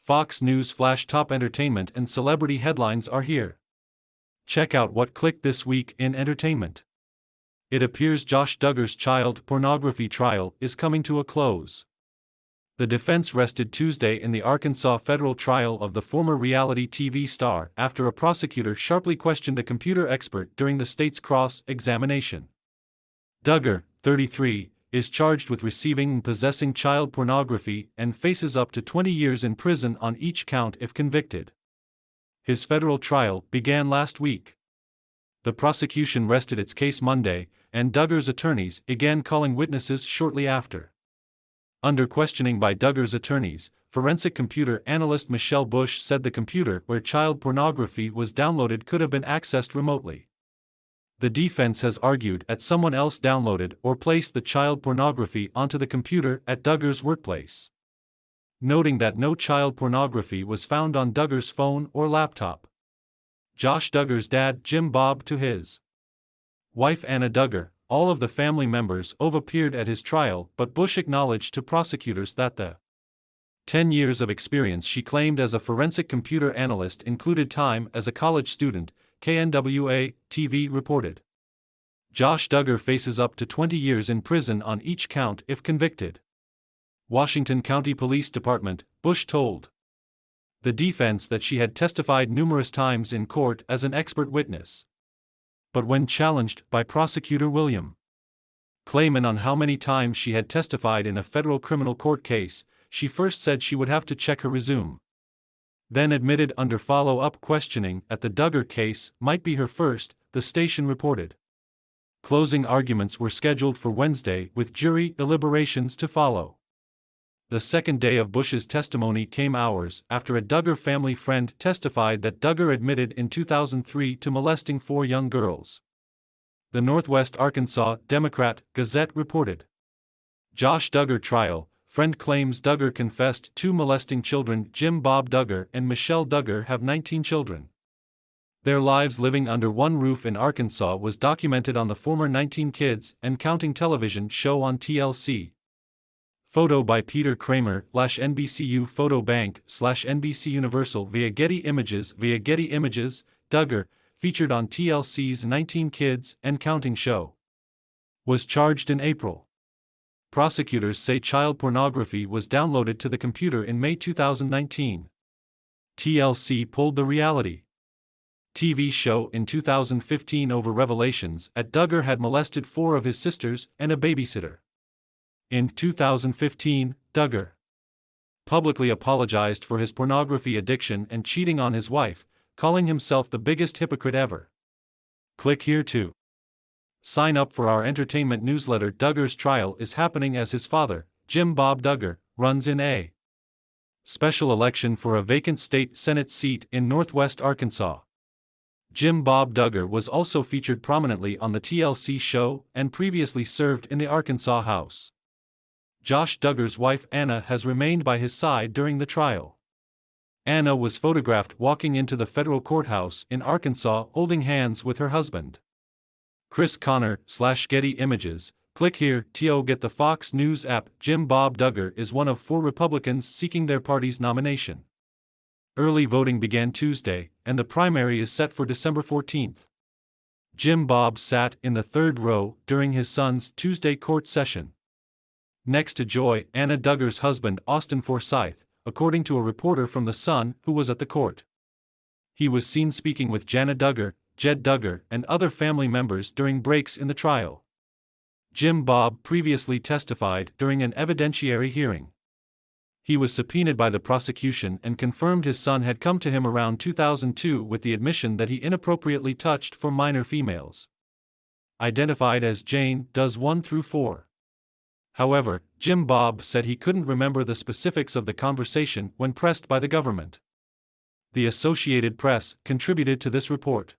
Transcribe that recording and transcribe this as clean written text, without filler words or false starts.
Fox News Flash top entertainment and celebrity headlines are here. Check out what clicked this week in entertainment. It appears Josh Duggar's child pornography trial is coming to a close. The defense rested Tuesday in the Arkansas federal trial of the former reality TV star after a prosecutor sharply questioned a computer expert during the state's cross-examination. Duggar, 33, is charged with receiving and possessing child pornography and faces up to 20 years in prison on each count if convicted. His federal trial began last week. The prosecution rested its case Monday, and Duggar's attorneys began calling witnesses shortly after. Under questioning by Duggar's attorneys, forensic computer analyst Michelle Bush said the computer where child pornography was downloaded could have been accessed remotely. The defense has argued that someone else downloaded or placed the child pornography onto the computer at Duggar's workplace, noting that no child pornography was found on Duggar's phone or laptop. Josh Duggar's dad Jim Bob to his wife Anna Duggar, all of the family members appeared at his trial, but Bush acknowledged to prosecutors that the 10 years of experience she claimed as a forensic computer analyst included time as a college student, KNWA-TV reported. Josh Duggar faces up to 20 years in prison on each count if convicted. Washington County Police Department, Bush told the defense that she had testified numerous times in court as an expert witness. But when challenged by prosecutor William Clayman on how many times she had testified in a federal criminal court case, she first said she would have to check her resume. Then admitted under follow-up questioning that the Duggar case might be her first, the station reported. Closing arguments were scheduled for Wednesday with jury deliberations to follow. The second day of Bush's testimony came hours after a Duggar family friend testified that Duggar admitted in 2003 to molesting 4 young girls. The Northwest Arkansas Democrat-Gazette reported. Josh Duggar trial, friend claims Duggar confessed to molesting children. Jim Bob Duggar and Michelle Duggar have 19 children. Their lives living under one roof in Arkansas was documented on the former 19 Kids and Counting television show on TLC. Photo by Peter Kramer /NBCU Photo Bank /NBC Universal via Getty Images. Duggar, featured on TLC's 19 Kids and Counting show, was charged in April. Prosecutors say child pornography was downloaded to the computer in May 2019. TLC pulled the reality TV show in 2015 over revelations that Duggar had molested 4 of his sisters and a babysitter. In 2015, Duggar publicly apologized for his pornography addiction and cheating on his wife, calling himself the biggest hypocrite ever. Click here to sign up for our entertainment newsletter. Duggar's trial is happening as his father, Jim Bob Duggar, runs in a special election for a vacant state Senate seat in Northwest Arkansas. Jim Bob Duggar was also featured prominently on the TLC show and previously served in the Arkansas House. Josh Duggar's wife Anna has remained by his side during the trial. Anna was photographed walking into the federal courthouse in Arkansas holding hands with her husband, Chris Connor /Getty Images. Click here to get the Fox News app. Jim Bob Duggar is one of 4 Republicans seeking their party's nomination. Early voting began Tuesday, and the primary is set for December 14. Jim Bob sat in the 3rd row during his son's Tuesday court session, next to Joy, Anna Duggar's husband Austin Forsyth, according to a reporter from The Sun who was at the court. He was seen speaking with Jana Duggar, Jed Duggar, and other family members during breaks in the trial. Jim Bob previously testified during an evidentiary hearing. He was subpoenaed by the prosecution and confirmed his son had come to him around 2002 with the admission that he inappropriately touched 4 minor females, identified as Jane Does 1 through 4. However, Jim Bob said he couldn't remember the specifics of the conversation when pressed by the government. The Associated Press contributed to this report.